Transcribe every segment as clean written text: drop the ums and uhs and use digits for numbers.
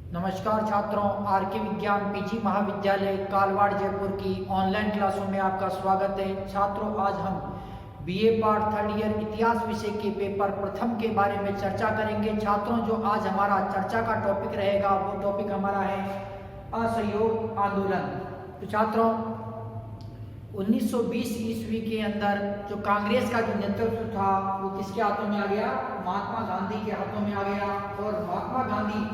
नमस्कार छात्रों, आर के विज्ञान पीजी महाविद्यालय कालवाड़ जयपुर की ऑनलाइन क्लासों में आपका स्वागत है। छात्रों, आज हम बीए पार्ट थर्ड ईयर इतिहास विषय के पेपर प्रथम के बारे में चर्चा करेंगे। छात्रों, जो आज हमारा चर्चा का टॉपिक रहेगा वो टॉपिक हमारा है असहयोग आंदोलन। तो छात्रों, 1920 ईस्वी के अंदर जो कांग्रेस का जो नेतृत्व था वो किसके हाथों में आ गया? महात्मा गांधी के हाथों में आ गया। और महात्मा गांधी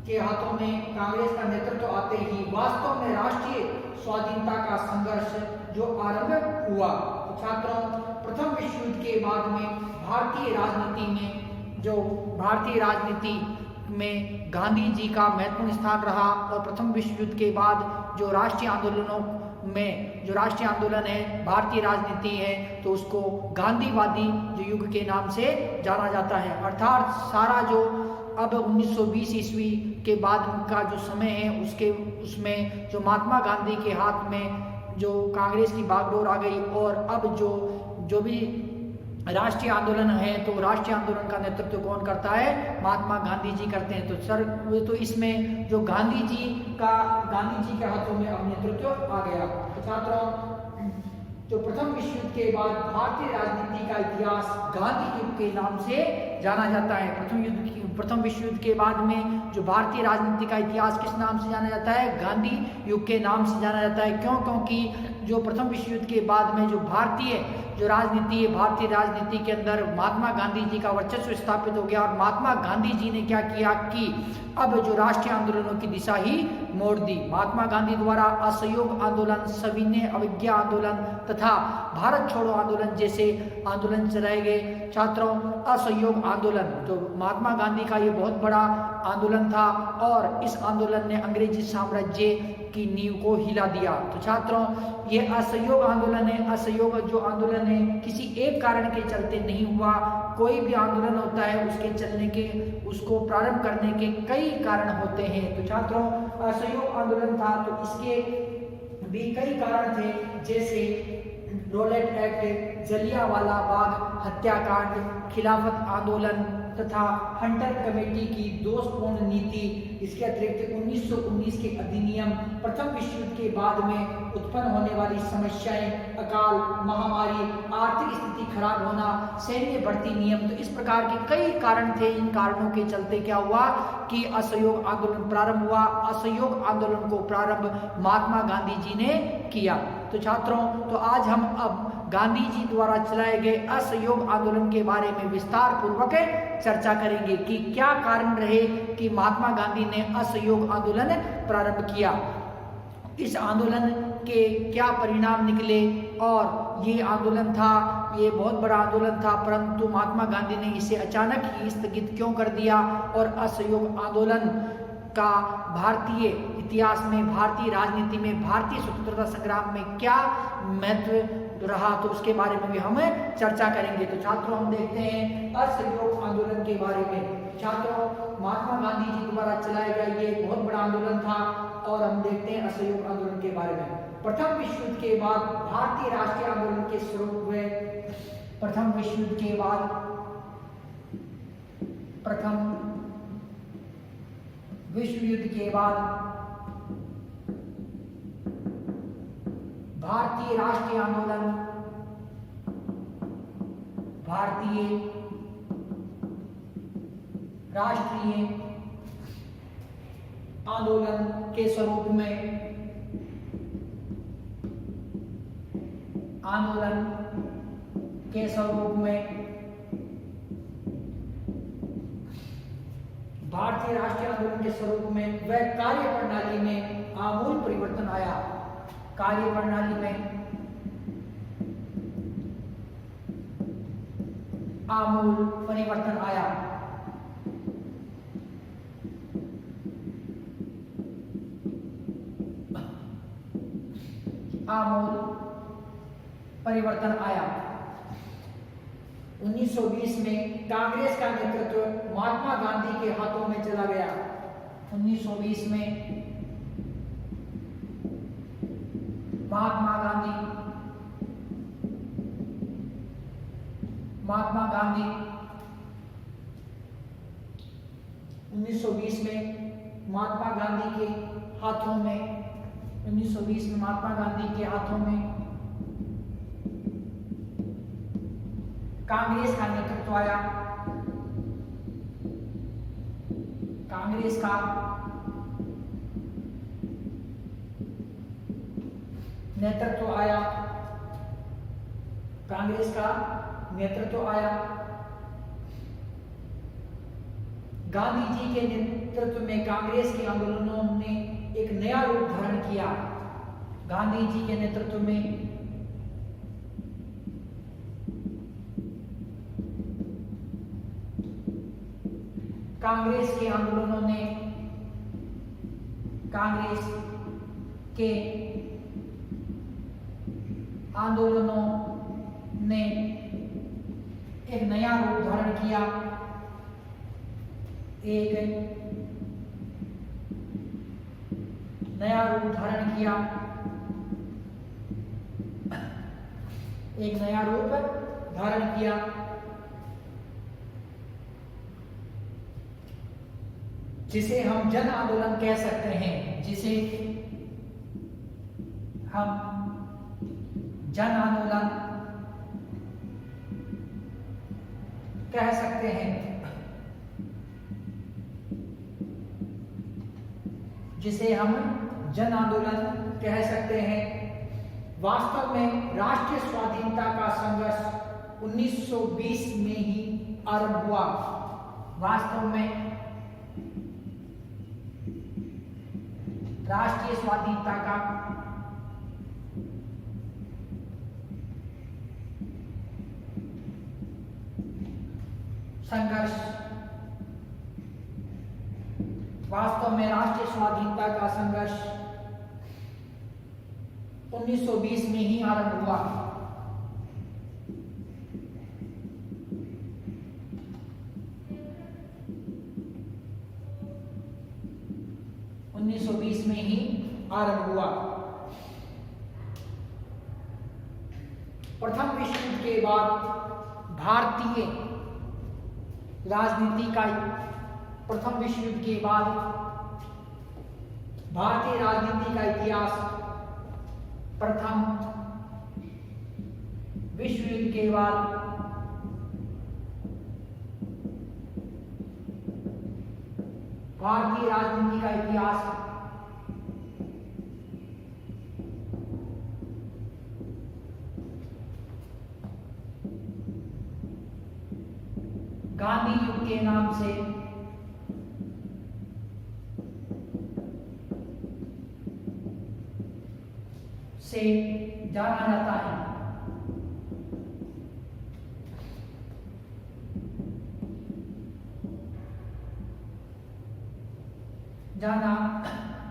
के हाथों में कांग्रेस का नेतृत्व आते ही वास्तव में राष्ट्रीय स्वाधीनता का संघर्ष जो आरंभ हुआ। तो छात्रों, प्रथम विश्व युद्ध के बाद में भारतीय राजनीति में गांधी जी का महत्वपूर्ण स्थान रहा। और प्रथम विश्व युद्ध के बाद जो राष्ट्रीय आंदोलनों में जो राष्ट्रीय आंदोलन है, भारतीय राजनीति है, तो उसको गांधीवादी जो युग के नाम से जाना जाता है। अर्थात सारा जो अब 1920 ईस्वी के बाद का जो समय है उसमें जो महात्मा गांधी के हाथ में जो कांग्रेस की बागडोर आ गई। और अब जो भी राष्ट्रीय आंदोलन है तो राष्ट्रीय आंदोलन का नेतृत्व कौन करता है? महात्मा गांधी जी करते हैं। तो सर, वो तो इसमें जो गांधी जी के हाथों में अब नेतृत्व आ गया। तो छात्रों, जो प्रथम विश्व युद्ध के बाद भारतीय राजनीति का इतिहास गांधी युग के नाम से जाना जाता है। प्रथम विश्व युद्ध के बाद में जो भारतीय राजनीति का इतिहास किस नाम से जाना जाता है? गांधी युग के नाम से जाना जाता है। क्यों? क्योंकि जो प्रथम विश्व युद्ध के बाद में जो भारतीय राजनीति के अंदर महात्मा गांधी जी का वर्चस्व स्थापित हो गया। और महात्मा गांधी जी ने क्या किया कि अब जो राष्ट्रीय आंदोलनों की दिशा ही मोड़ दी। महात्मा गांधी द्वारा असहयोग आंदोलन, सविनय अवज्ञा आंदोलन तथा भारत छोड़ो आंदोलन जैसे आंदोलन चलाए गए। छात्रों, असहयोग आंदोलन तो महात्मा गांधी का ये बहुत बड़ा आंदोलन था और इस आंदोलन ने अंग्रेजी साम्राज्य की नींव को हिला दिया। तो छात्रों, ये असहयोग आंदोलन है। असहयोग जो आंदोलन है किसी एक कारण के चलते नहीं हुआ। कोई भी आंदोलन होता है उसको प्रारंभ करने के कई कारण होते हैं। तो छात्रों, असहयोग आंदोलन था तो इसके भी कई कारण थे, जैसे रोलेट एक्ट, जलियांवाला बाग हत्याकांड, खिलाफत आंदोलन तथा हंटर कमेटी की दोषपूर्ण नीति। इसके अतिरिक्त 1919 के अधिनियम, प्रथम विश्व युद्ध के बाद में उत्पन्न होने वाली समस्याएं, अकाल, महामारी, आर्थिक स्थिति खराब होना, सैन्य भर्ती नियम। तो इस प्रकार के कई कारण थे। इन कारणों के चलते क्या हुआ कि असहयोग आंदोलन प्रारंभ हुआ। असहयोग आंदोलन को प्रारंभ महात्मा गांधी जी ने किया। तो छात्रों, तो आज हम अब गांधी जी द्वारा चलाए गए असहयोग आंदोलन के बारे में विस्तार पूर्वक चर्चा करेंगे कि क्या कारण रहे कि महात्मा गांधी ने असहयोग आंदोलन प्रारंभ किया, इस आंदोलन के क्या परिणाम निकले। और ये आंदोलन था, ये बहुत बड़ा आंदोलन था, परंतु महात्मा गांधी ने इसे अचानक ही स्थगित क्यों कर दिया। और असहयोग आंदोलन का भारतीय इतिहास में, भारतीय राजनीति में, भारतीय स्वतंत्रता संग्राम में क्या महत्व रहा, तो उसके बारे में भी हम चर्चा करेंगे। तो छात्रों, हम देखते हैं असहयोग आंदोलन के बारे में। छात्रों, महात्मा गांधी जी द्वारा चलाया गया ये बहुत बड़ा आंदोलन था। और हम देखते हैं असहयोग आंदोलन के बारे में। प्रथम विश्व युद्ध के बाद भारतीय राष्ट्रीय आंदोलन के स्वरूप हुए। प्रथम विश्व युद्ध के बाद भारतीय राष्ट्रीय आंदोलन, भारतीय राष्ट्रीय आंदोलन के स्वरूप में भारतीय राष्ट्रीय आंदोलन के स्वरूप में वह कार्यप्रणाली में आमूल परिवर्तन आया। कार्यप्रणाली में आमूल परिवर्तन आया। आमूल परिवर्तन आया। 1920 में कांग्रेस का नेतृत्व महात्मा गांधी के हाथों में चला गया। 1920 में महात्मा गांधी 1920 में महात्मा गांधी के हाथों में 1920 में महात्मा गांधी के हाथों में कांग्रेस का नेतृत्व आया। कांग्रेस का नेतृत्व आया। कांग्रेस का नेतृत्व आया। गांधी जी के नेतृत्व में कांग्रेस के आंदोलनों ने एक नया रूप धारण किया। गांधी जी के नेतृत्व में कांग्रेस के आंदोलनों ने कांग्रेस के आंदोलनों ने एक नया रूप धारण किया। एक नया रूप धारण किया। एक नया रूप धारण किया। जिसे हम जन आंदोलन कह सकते हैं। जिसे हम जन आंदोलन कह सकते हैं। जिसे हम जन आंदोलन कह सकते हैं। वास्तव में राष्ट्रीय स्वाधीनता का संघर्ष 1920 में ही आरंभ हुआ। वास्तव में राष्ट्रीय स्वाधीनता का संघर्ष वास्तव में राष्ट्रीय स्वाधीनता का संघर्ष 1920 में ही आरंभ हुआ। में ही आरंभ हुआ। प्रथम विश्व युद्ध के बाद भारतीय राजनीति का प्रथम विश्व युद्ध के बाद भारतीय राजनीति का इतिहास प्रथम विश्व युद्ध के बाद भारतीय राजनीति का इतिहास गांधी युग के नाम से जाना जाता है। जाना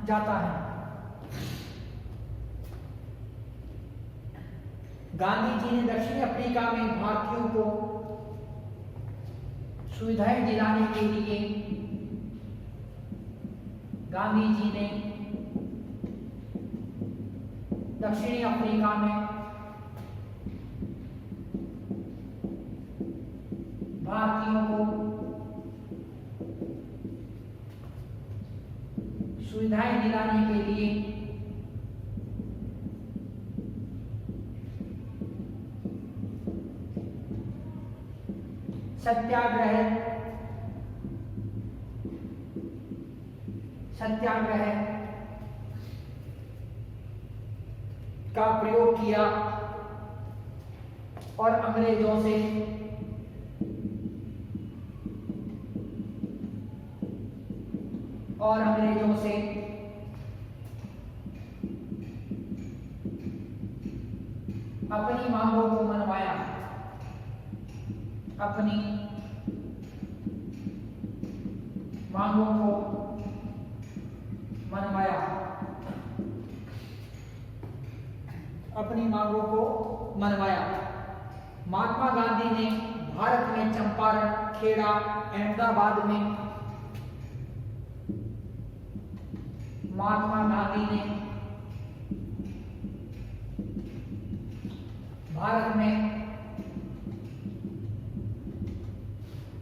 जाता है। गांधी जी ने दक्षिण अफ्रीका में भारतीयों को सुविधाएं दिलाने के लिए गांधी जी ने दक्षिणी अफ्रीका में भारतीयों को सुविधाएं दिलाने के लिए सत्याग्रह का प्रयोग किया और अंग्रेजों से अपनी मांगों को मनवाया। अपनी मांगों को मनवाया। अपनी मांगों को मनवाया। महात्मा गांधी ने भारत में चंपारण, खेड़ा, अहमदाबाद में महात्मा गांधी ने भारत में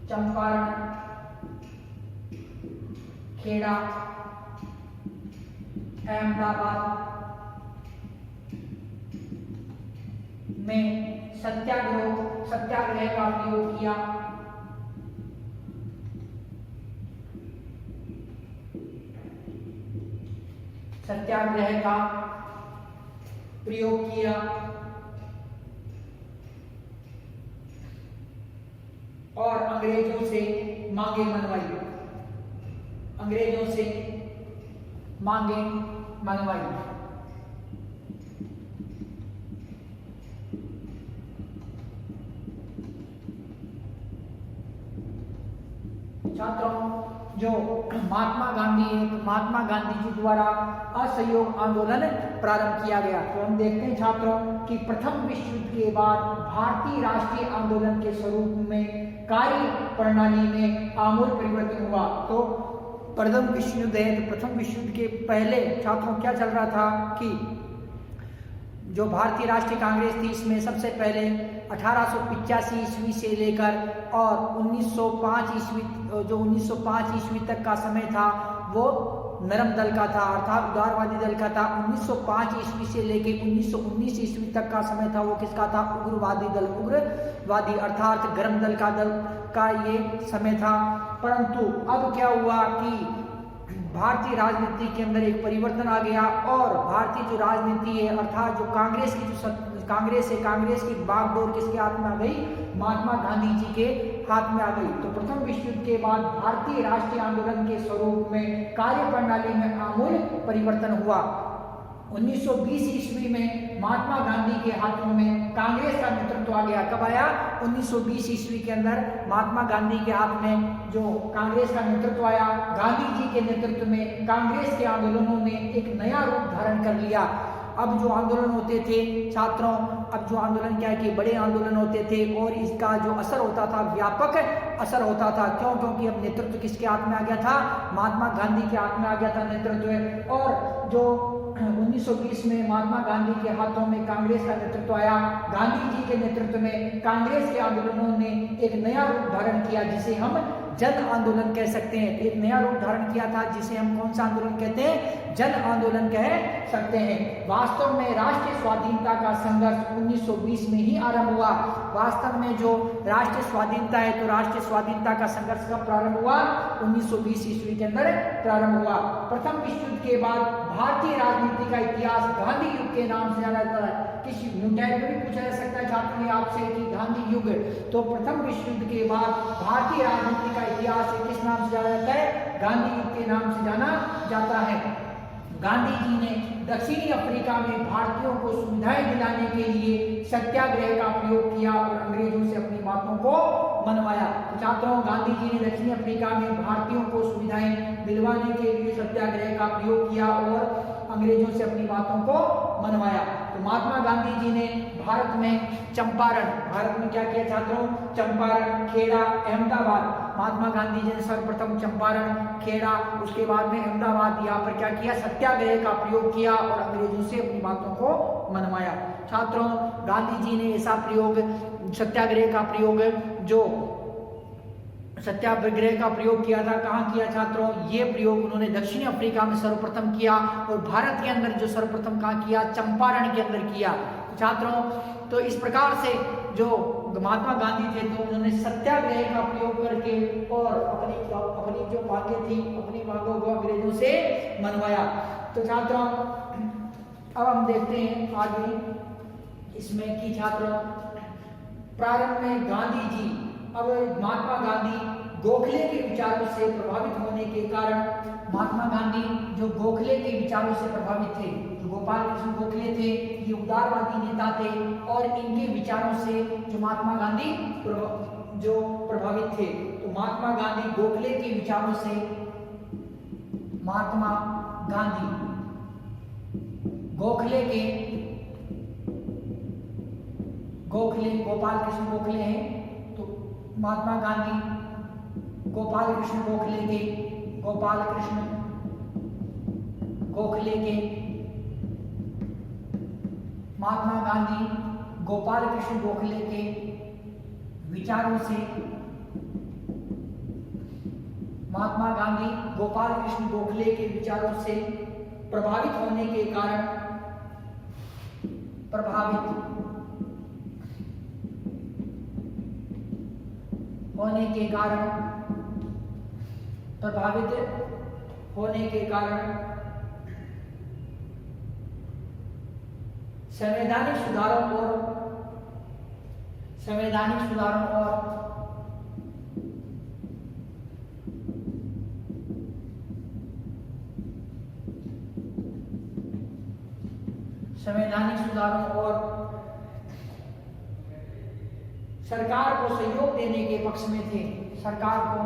चंपारण, खेड़ा, अहमदाबाद में सत्याग्रह का प्रयोग किया। सत्याग्रह का प्रयोग किया और अंग्रेजों से मांगे मनवाई। अंग्रेजों से मांगे मनवाई। छात्रों, जो महात्मा गांधी है, तो महात्मा गांधी जी द्वारा असहयोग आंदोलन प्रारंभ किया गया। तो हम देखते हैं छात्रों कि प्रथम विश्व युद्ध के बाद भारतीय राष्ट्रीय आंदोलन के स्वरूप में कार्य प्रणाली में आमूल परिवर्तन हुआ। तो प्रथम विश्व युद्ध है, तो प्रथम विश्व युद्ध के पहले छात्रों क्या चल रहा था कि जो भारतीय राष्ट्रीय कांग्रेस थी, इसमें सबसे पहले 1885 ईस्वी से लेकर और 1905 ईस्वी तक का समय था वो नरम दल का था, अर्थात उदारवादी दल का था। 1905 ईस्वी से लेकर 1919 ईस्वी तक का समय था वो किसका था? उग्रवादी दल, उग्रवादी अर्थात गर्म दल का ये समय था। परंतु अब क्या हुआ कि भारतीय राजनीति के अंदर एक परिवर्तन आ गया और भारतीय जो राजनीति है अर्थात जो कांग्रेस है, कांग्रेस की बागडोर किसके हाथ में आ गई? महात्मा गांधी जी के हाथ में आ गई। तो प्रथम विश्व युद्ध के बाद भारतीय राष्ट्रीय आंदोलन के स्वरूप में कार्य प्रणाली में आमूल परिवर्तन हुआ। 1920 ईस्वी में महात्मा गांधी के हाथों में कांग्रेस का नेतृत्व आ गया। कब आया? 1920 ईस्वी के अंदर महात्मा गांधी के हाथ में जो कांग्रेस का नेतृत्व आया। गांधी जी के नेतृत्व में कांग्रेस के आंदोलनों ने एक नया रूप धारण कर लिया। अब जो आंदोलन होते थे छात्रों, अब जो आंदोलन क्या है कि बड़े आंदोलन होते थे और इसका जो असर होता था व्यापक असर होता था। क्यों? क्योंकि अब नेतृत्व किसके हाथ में आ गया था? महात्मा गांधी के हाथ में आ गया था नेतृत्व। और जो 1920 में महात्मा गांधी के हाथों में कांग्रेस का नेतृत्व आया। गांधी जी के नेतृत्व में कांग्रेस के आंदोलनों ने एक नया रूप धारण किया जिसे हम जन आंदोलन कह सकते हैं। एक नया रूप धारण किया था जिसे हम कौन सा आंदोलन कहते हैं? जन आंदोलन कह सकते हैं। वास्तव में राष्ट्रीय स्वाधीनता का संघर्ष 1920 में ही आरंभ हुआ। वास्तव में जो राष्ट्रीय स्वाधीनता है तो राष्ट्रीय स्वाधीनता का संघर्ष कब प्रारंभ हुआ? 1920 ईस्वी के अंदर प्रारंभ हुआ। प्रथम विश्व युद्ध के बाद भारतीय राजनीति का इतिहास गांधी युग के नाम से जाना जाता है। किसी न्यूटन भी पूछा जा सकता है छात्र ने आपसे कि गांधी युग, तो प्रथम विश्व युद्ध के बाद भारतीय राजनीति का इतिहास किस नाम से जाना जाता है? गांधी युग के नाम से जाना जाता है। गांधी जी ने दक्षिणी अफ्रीका में भारतीयों को सुविधाएं दिलाने के लिए सत्याग्रह का प्रयोग किया और अंग्रेजों से अपनी बातों को मनवाया। तो छात्रों, गांधी जी ने दक्षिणी अफ्रीका में भारतीयों को सुविधाएं दिलवाने के लिए सत्याग्रह का प्रयोग किया और अंग्रेजों से अपनी बातों को मनवाया। तो महात्मा गांधी जी ने भारत में भारत में क्या किया छात्रों? चंपारण, खेड़ा, अहमदाबाद। महात्मा गांधी जी ने सर्वप्रथम चंपारण, खेड़ा, उसके बाद में अहमदाबाद यहाँ पर क्या किया? सत्याग्रह का प्रयोग किया और अंग्रेजों से अपनी बातों को मनवाया। छात्रों, गांधी जी ने ऐसा प्रयोग, सत्याग्रह का प्रयोग, जो सत्याग्रह का प्रयोग किया था, कहाँ किया छात्रों? ये प्रयोग उन्होंने दक्षिणी अफ्रीका में सर्वप्रथम किया और भारत के अंदर जो सर्वप्रथम कहाँ किया? चंपारण के अंदर किया। छात्रों, तो इस प्रकार से जो महात्मा गांधी थे तो उन्होंने सत्याग्रह का प्रयोग करके और अपनी जो मांगे थी, अपनी मांगों को अंग्रेजों से मनवाया। तो छात्रों, अब हम देखते हैं आगे इसमें कि छात्रों, प्रारंभ में गांधी जी, अब महात्मा गांधी गोखले के विचारों से प्रभावित होने के कारण, महात्मा गांधी जो गोखले के विचारों से प्रभावित थे, जो गोपाल कृष्ण गोखले थे, ये उदारवादी नेता थे और इनके विचारों से जो महात्मा गांधी जो प्रभावित थे, तो महात्मा गांधी गोखले के विचारों से, महात्मा गांधी गोपाल कृष्ण गोखले हैं, तो महात्मा गांधी गोपाल कृष्ण गोखले के महात्मा गांधी गोपाल कृष्ण गोखले के विचारों से, महात्मा गांधी गोपाल कृष्ण गोखले के विचारों से प्रभावित होने के कारण संवैधानिक सुधारों और सरकार को सहयोग देने के पक्ष में थे। सरकार को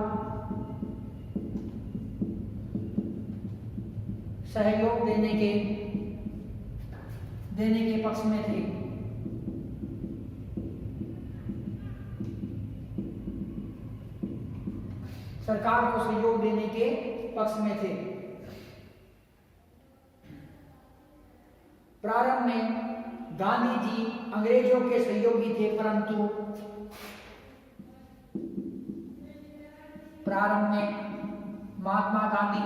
सहयोग देने के पक्ष में थे। सरकार को सहयोग देने के पक्ष में थे। प्रारंभ में गांधी जी अंग्रेजों के सहयोगी थे, परंतु प्रारंभ में महात्मा गांधी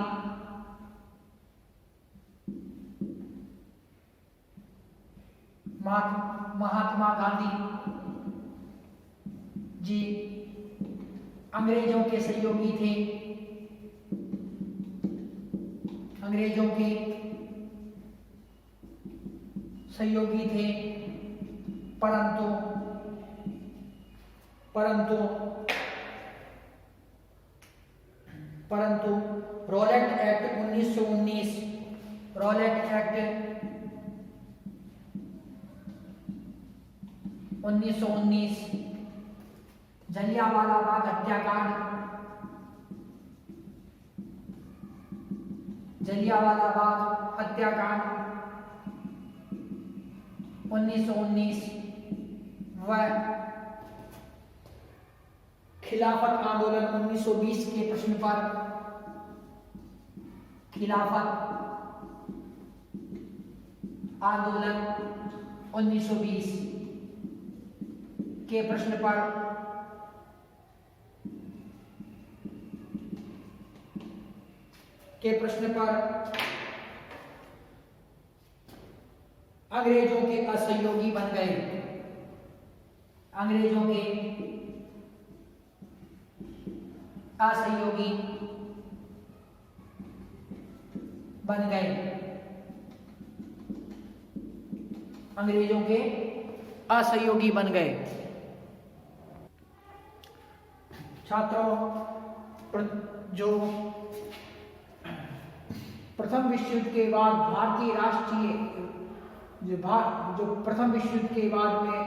जी अंग्रेजों के सहयोगी थे। परंतु रॉलेट एक्ट 1919 जलियांवाला बाग हत्याकांड 1919 व खिलाफत आंदोलन 1920 के प्रश्न पर खिलाफत आंदोलन 1920 के प्रश्न पर अंग्रेजों के असहयोगी बन गए। छात्रों, जो प्रथम विश्व युद्ध के बाद प्रथम विश्व युद्ध के बाद में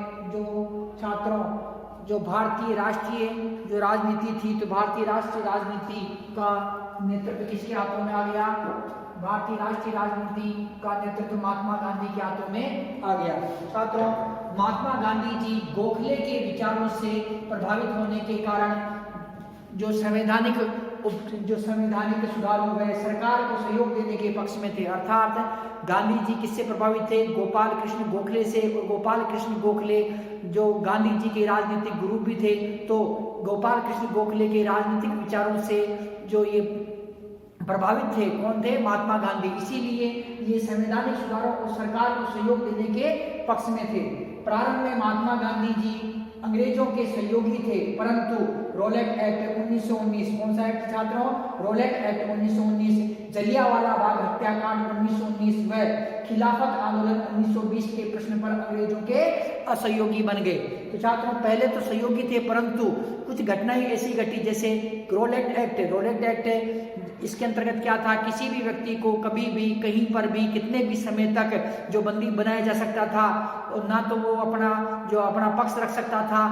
जो भारतीय राष्ट्रीय जो राजनीति थी, तो भारतीय राष्ट्रीय राजनीति का नेतृत्व किसके हाथों में आ गया? भारतीय राष्ट्रीय राजनीति का नेतृत्व महात्मा गांधी के हाथों में आ गया। छात्रों, महात्मा गांधी जी गोखले के विचारों से प्रभावित होने के कारण जो संवैधानिक सुधार हो गए, सरकार को सहयोग देने के पक्ष में थे। अर्थात गांधी जी किससे प्रभावित थे? गोपाल कृष्ण गोखले से। और गोपाल कृष्ण गोखले जो गांधी जी के राजनीतिक गुरु भी थे, तो गोपाल कृष्ण गोखले के राजनीतिक विचारों से जो ये प्रभावित थे, कौन थे? महात्मा गांधी। इसीलिए ये संवैधानिक सुधारों और सरकार को सहयोग देने के पक्ष में थे। प्रारंभ में महात्मा गांधी जी अंग्रेजों के सहयोगी थे, परंतु रॉलेट एक्ट 1919, कौन सा एक्ट छात्रों? रॉलेट एक्ट 1919, जलियांवाला बाग हत्याकांड 1919 व खिलाफत आंदोलन 1920 के प्रश्न पर अंग्रेजों के असहयोगी बन गए। तो छात्रों, पहले तो सहयोगी थे, परंतु कुछ घटनाएं ऐसी घटी, जैसे रॉलेट एक्ट इसके अंतर्गत क्या था? किसी भी व्यक्ति को कभी भी, कहीं पर भी, कितने भी समय तक जो बंदी बनाया जा सकता था, और ना तो वो अपना पक्ष रख सकता था।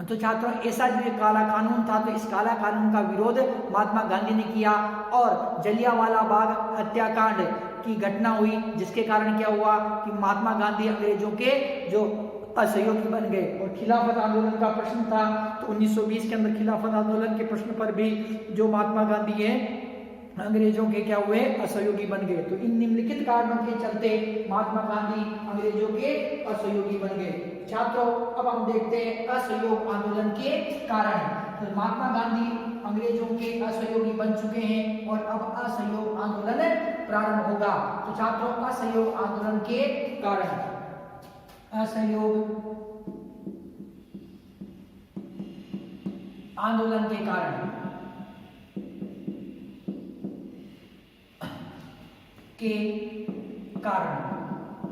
तो छात्रों, ऐसा जो काला कानून था, तो इस काला कानून का विरोध महात्मा गांधी ने किया और जलियांवाला बाग हत्याकांड की घटना हुई, जिसके कारण क्या हुआ कि महात्मा गांधी अंग्रेजों के जो असहयोगी बन गए। और खिलाफत आंदोलन का प्रश्न था, तो 1920 के अंदर खिलाफत आंदोलन के प्रश्न पर भी जो महात्मा गांधी हैं अंग्रेजों के क्या हुए? असहयोगी बन गए। तो इन निम्नलिखित कारणों के चलते महात्मा गांधी अंग्रेजों के असहयोगी बन गए। छात्रों, अब हम देखते हैं असहयोग आंदोलन के कारण। तो महात्मा गांधी अंग्रेजों के असहयोगी बन चुके हैं और अब असहयोग आंदोलन प्रारंभ होगा। तो छात्रों, असहयोग आंदोलन के कारण, असहयोग आंदोलन के कारण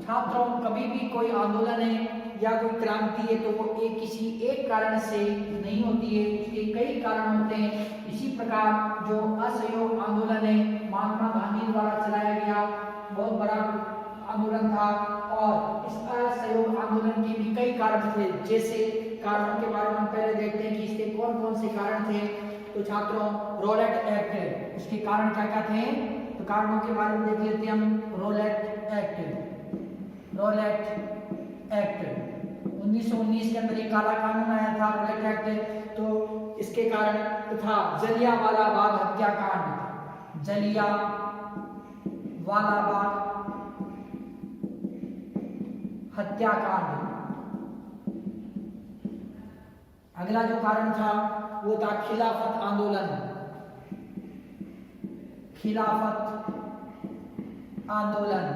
छात्रों, कभी भी कोई आंदोलन है या कोई क्रांति है तो वो किसी एक कारण से नहीं होती है, उसके कई कारण होते हैं। इसी प्रकार जो असहयोग आंदोलन है महात्मा गांधी द्वारा चलाया गया बहुत बड़ा आंदोलन था और इस असहयोग आंदोलन के भी कई कारण थे। जैसे कारणों के बारे में हम पहले देखते हैं कि इसके कौन कौन से कारण थे। तो छात्रों, रोलेट एक्ट, इसके कारण क्या क्या थे, तो कारणों के बारे में देख लेते हैं हम। रोलेट एक्ट 1919 के अंदर एक काला कानून आया था, रोलेट एक्ट। तो इसके कारण था जलियांवाला बाग हत्याकांड, जलियांवाला बाग हत्याकांड। अगला जो कारण था वो था खिलाफत आंदोलन, खिलाफत आंदोलन।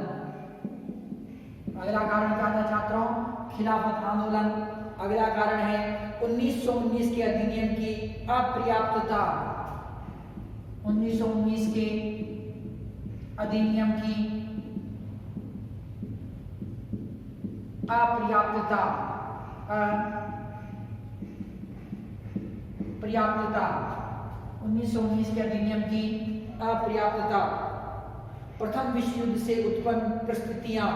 अगला कारण क्या था छात्रों, खिलाफत आंदोलन। अगला कारण है 1919 के अधिनियम की अपर्याप्तता, 1919 के अधिनियम की अपर्याप्तता, पर्याप्तता, 1919 के अधिनियम की अपर्याप्तता। प्रथम विश्व युद्ध से उत्पन्न परिस्थितियां,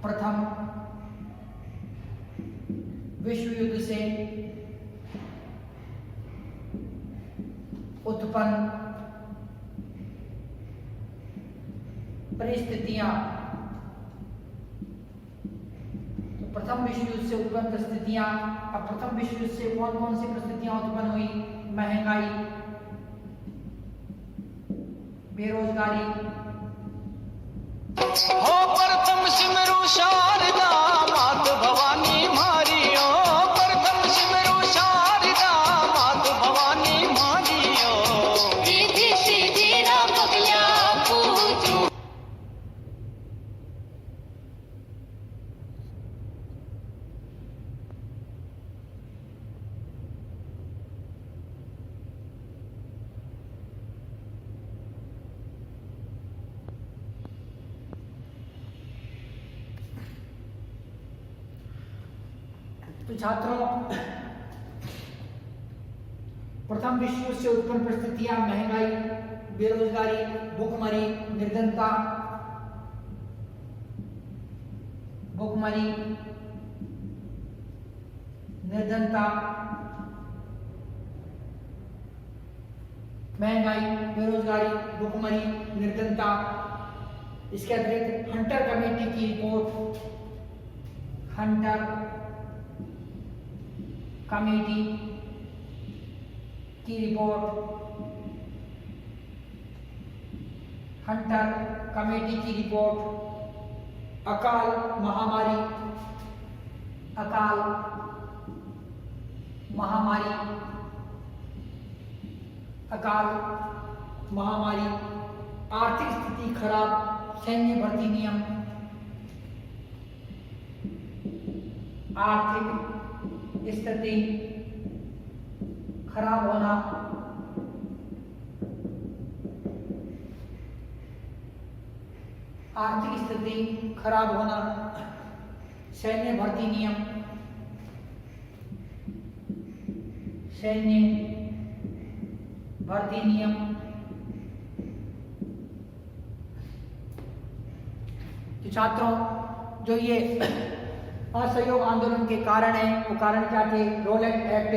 प्रथम विश्व युद्ध से उत्पन्न परिस्थितियां, तो प्रथम विश्व युद्ध से उत्पन्न परिस्थितियां। अब प्रथम विश्व युद्ध से कौन कौन सी परिस्थितियां उत्पन्न हुई, महंगाई, बेरोजगारी, हो प्रथम सिमरु शारदा मात भवानी मारियो, प्रथम सिमरु शारदा मात भवानी मारियो, रिद्धि सिद्धि ना पगला पूजो। तो छात्रों, प्रथम विश्व युद्ध से उत्पन्न परिस्थितियां, महंगाई, बेरोजगारी, भूखमरी, निर्धनता, भूखमरी, निर्धनता, महंगाई, बेरोजगारी, भूखमरी, निर्धनता। इसके अतिरिक्त हंटर कमेटी की रिपोर्ट, हंटर कमेटी की रिपोर्ट, हंटर कमेटी की रिपोर्ट, अकाल महामारी, अकाल महामारी, अकाल महामारी, आर्थिक स्थिति खराब, सैन्य भर्ती नियम, आर्थिक स्थिति खराब होना, आर्थिक स्थिति खराब होना, सैन्य भर्ती नियम, सैन्य भर्ती नियम। तो छात्रों, जो ये असहयोग आंदोलन के कारण है वो कारण क्या थे, रोलेट एक्ट,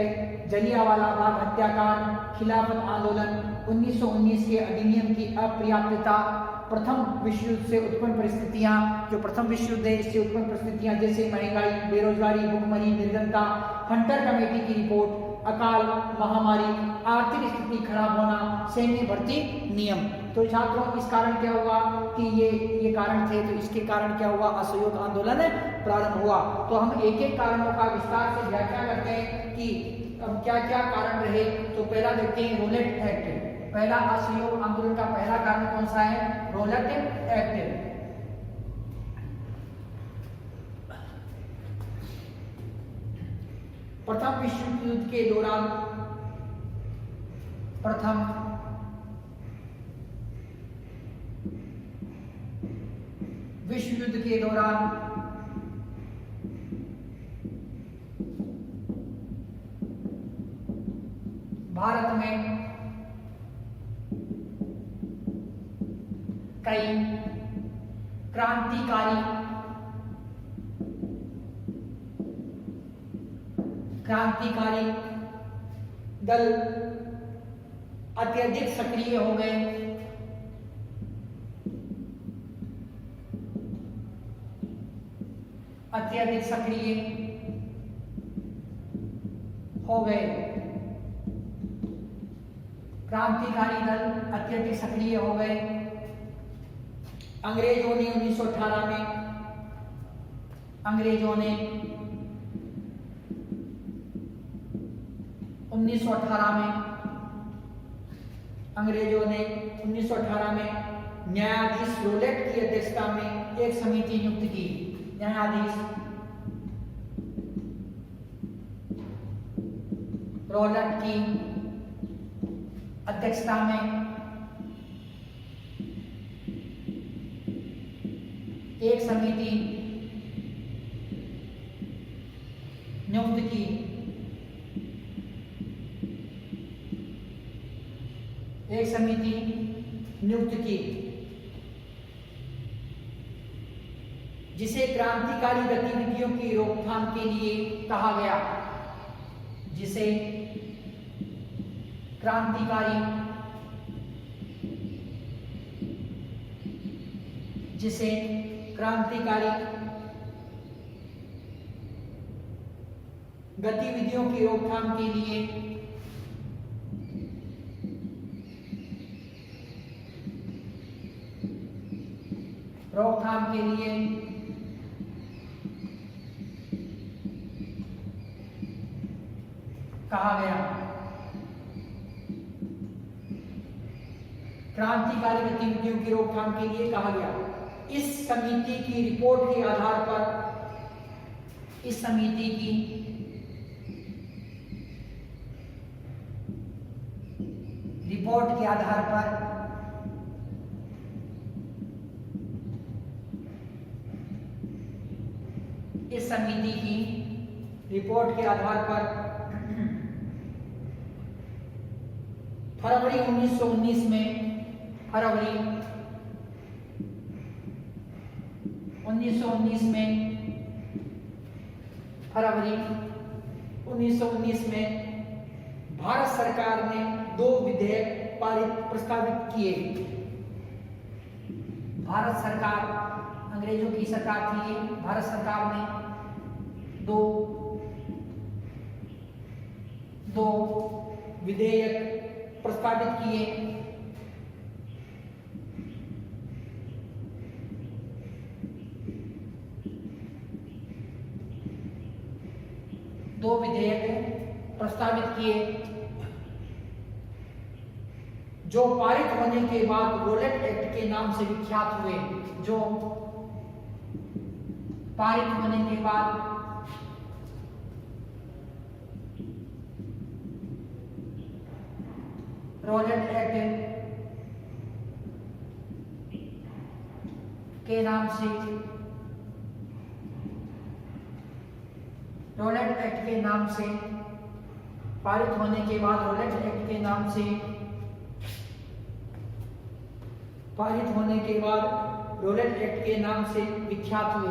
जलियांवाला बाग हत्याकांड, खिलाफत आंदोलन, 1919 के अधिनियम की अपर्याप्तता, प्रथम विश्व युद्ध से उत्पन्न परिस्थितियां, जो प्रथम विश्व युद्ध से उत्पन्न परिस्थितियां जैसे महंगाई, बेरोजगारी, भूखमरी, निर्धनता, हंटर कमेटी की रिपोर्ट, अकाल महामारी, आर्थिक स्थिति खराब होना, सैन्य भर्ती नियम। तो छात्रों, इस कारण क्या हुआ कि ये कारण थे, तो इसके कारण क्या हुआ, असहयोग आंदोलन प्रारंभ हुआ। तो हम एक एक कारणों का विस्तार से व्याख्या करते हैं कि अब क्या क्या कारण रहे, तो पहला देखते हैं रोलेट एक्ट। पहला असहयोग आंदोलन का पहला कारण कौन सा है? Rowlatt act. प्रथम विश्व युद्ध के दौरान भारत में कई क्रांतिकारी दल अत्यधिक सक्रिय हो गए। क्रांतिकारी दल अत्यधिक सक्रिय हो गए। अंग्रेजों ने 1918 में अंग्रेजों ने 1918 में न्यायाधीश रोलेट की अध्यक्षता में एक समिति नियुक्त की। न्यायाधीश रोलेट की अध्यक्षता में एक समिति नियुक्त की। जिसे क्रांतिकारी गतिविधियों की रोकथाम के लिए कहा गया। जिसे क्रांतिकारी गतिविधियों की रोकथाम के लिए कहा गया। क्रांतिकारी गतिविधियों की रोकथाम के लिए कहा गया। इस समिति की रिपोर्ट के आधार पर फरवरी 1919 में भारत सरकार ने 2 विधेयक प्रस्तावित किए। भारत सरकार, अंग्रेजों की सरकार थी ये, भारत सरकार ने दो विधेयक प्रस्तावित किए। जो पारित होने के बाद रोलेट एक्ट के नाम से विख्यात हुए। रोलेट एक्ट के नाम से पारित होने के बाद रोलेट एक्ट के नाम से विख्यात हुए।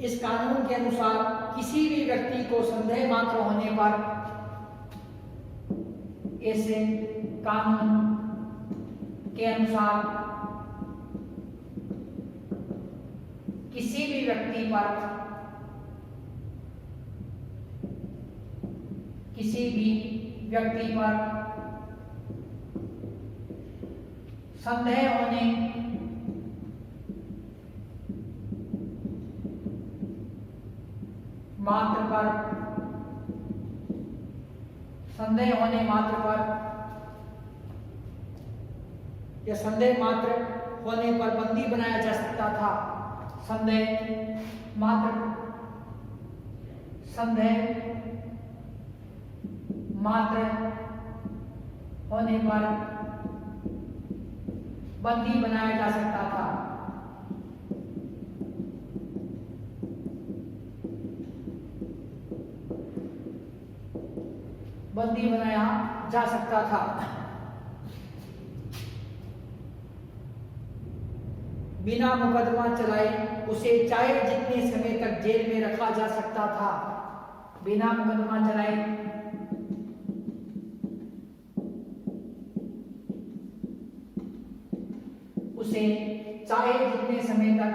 इस कानून के अनुसार किसी भी व्यक्ति को संदेह मात्र होने पर ऐसे कानून के अनुसार किसी भी व्यक्ति पर संदेह होने मात्र पर, संदेह होने मात्र पर या संदेह मात्र होने पर बंदी बनाया जा सकता था। संदेह मात्र होने पर बंदी बनाया जा सकता था। बंदी बनाया जा सकता था। बिना मुकदमा चलाए उसे चाहे जितने समय तक जेल में रखा जा सकता था। बिना मुकदमा चलाए उसे चाहे जितने समय तक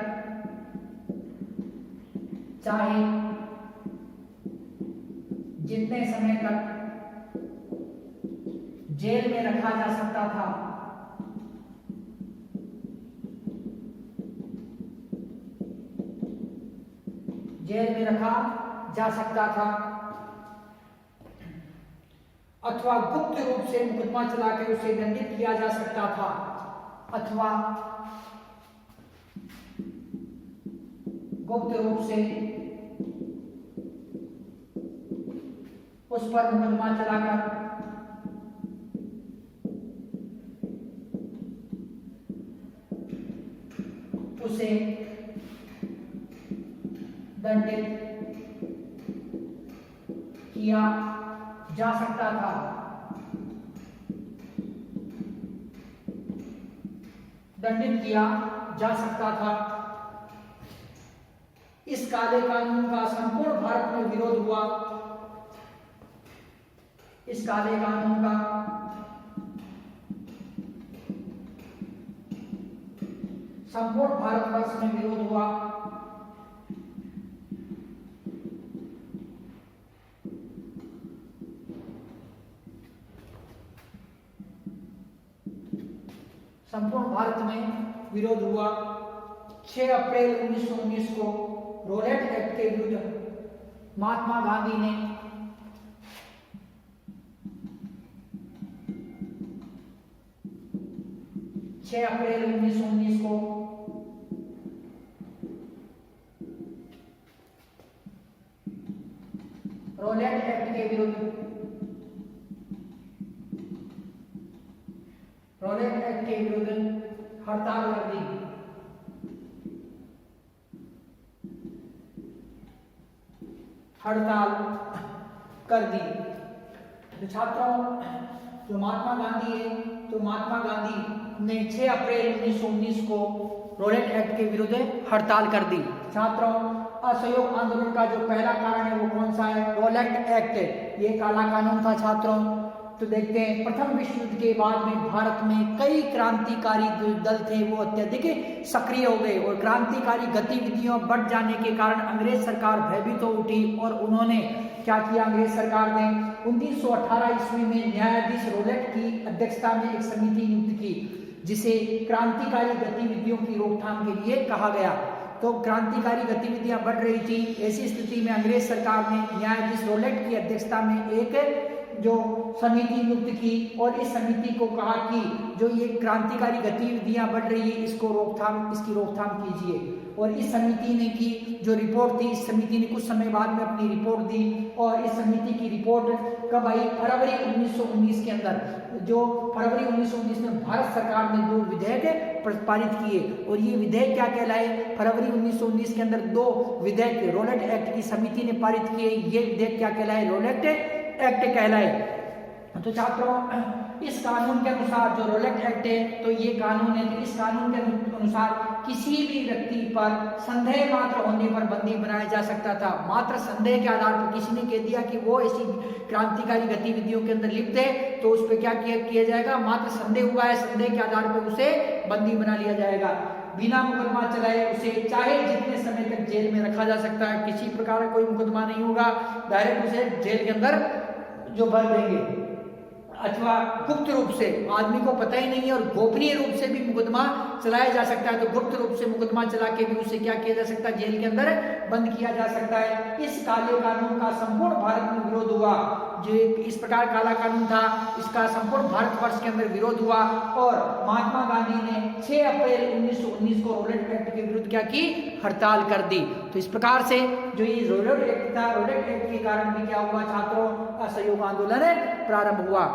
जेल में रखा जा सकता था। जेल में रखा जा सकता था अथवा गुप्त रूप से मुकदमा चलाकर उसे दंडित किया जा सकता था, अथवा गुप्त रूप से उस पर मुकदमा चलाकर उसे दंडित किया जा सकता था। दंडित किया जा सकता था। इस काले कानून का संपूर्ण भारत में विरोध हुआ। इस काले कानून का संपूर्ण भारतवर्ष में विरोध हुआ। संपूर्ण भारत में विरोध हुआ। 6 अप्रैल 1919 को रोलेट एक्ट के विरुद्ध महात्मा गांधी ने अप्रैल 1919 को रोलेट एक्ट के विरुद्ध हड़ताल कर दी। तो छात्रों, जो महात्मा गांधी है, तो महात्मा गांधी ने 6 अप्रैल 1919 को रोलेट एक्ट के विरुद्ध हड़ताल कर दी। छात्रों, असहयोग आंदोलन का जो पहला कारण है वो कौन सा है? Rowlatt act. ये काला कानून था छात्रों। तो देखते हैं, प्रथम विश्व युद्ध के बाद में भारत में कई क्रांतिकारी जो दल थे वो अत्यधिक सक्रिय हो गए और क्रांतिकारी गतिविधियों बढ़ जाने के कारण अंग्रेज सरकार भयभीत हो उठी और उन्होंने क्या किया? अंग्रेज सरकार ने 1918 ईस्वी में न्यायाधीश रोलेट की अध्यक्षता में एक समिति नियुक्त की, जिसे क्रांतिकारी गतिविधियों की रोकथाम के लिए कहा गया। तो क्रांतिकारी गतिविधियां बढ़ रही थी। ऐसी स्थिति में अंग्रेज सरकार ने न्यायाधीश रोलेट की अध्यक्षता में एक जो समिति नियुक्त की और इस समिति को कहा कि जो ये क्रांतिकारी गतिविधियां बढ़ रही है इसकी रोकथाम कीजिए। और इस समिति ने की जो रिपोर्ट थी, इस समिति ने कुछ समय बाद में अपनी रिपोर्ट दी और इस समिति की रिपोर्ट कब आई? फरवरी 1919 के अंदर। जो फरवरी 1919 में भारत सरकार ने 2 विधेयक पारित किए और ये विधेयक क्या कहलाए? फरवरी 1919 के अंदर 2 विधेयक रोलेट एक्ट की समिति ने पारित किए। ये विधेयक क्या कहलाए? रोलेट एक्ट कहलाए। तो छात्रों, इस कानून के अनुसार जो रोलेट एक्ट है, तो ये कानून है, तो इस कानून के अनुसार किसी भी व्यक्ति पर संदेह मात्र होने पर बंदी बनाया जा सकता था। मात्र संदेह के आधार पर किसी ने कह दिया कि वो ऐसी क्रांतिकारी गतिविधियों के अंदर लिप्त है, तो उस पर क्या किया जाएगा? मात्र संदेह हुआ है, संदेह के आधार पर उसे बंदी बना लिया जाएगा। बिना मुकदमा चलाए उसे चाहे जितने समय तक जेल में रखा जा सकता है। किसी प्रकार का कोई मुकदमा नहीं होगा, डायरेक्ट उसे जेल के अंदर जो भर देंगे। अथवा गुप्त रूप से, आदमी को पता ही नहीं है, और गोपनीय रूप से भी मुकदमा चलाया जा सकता है। तो गुप्त रूप से मुकदमा चला के भी उसे क्या किया जा सकता है, जेल के अंदर बंद किया जा सकता है। इस काले कानून का संपूर्ण भारत में विरोध हुआ। जो इस प्रकार काला कानून था, इसका संपूर्ण भारतवर्ष के अंदर विरोध हुआ और महात्मा गांधी ने 6 अप्रैल 1919 को रोलेट एक्ट के विरुद्ध क्या की, हड़ताल कर दी। तो इस प्रकार से जो ये रोलेट एक्ट था, रोलेट एक्ट के कारण भी क्या हुआ, छात्रों असहयोग आंदोलन प्रारंभ हुआ।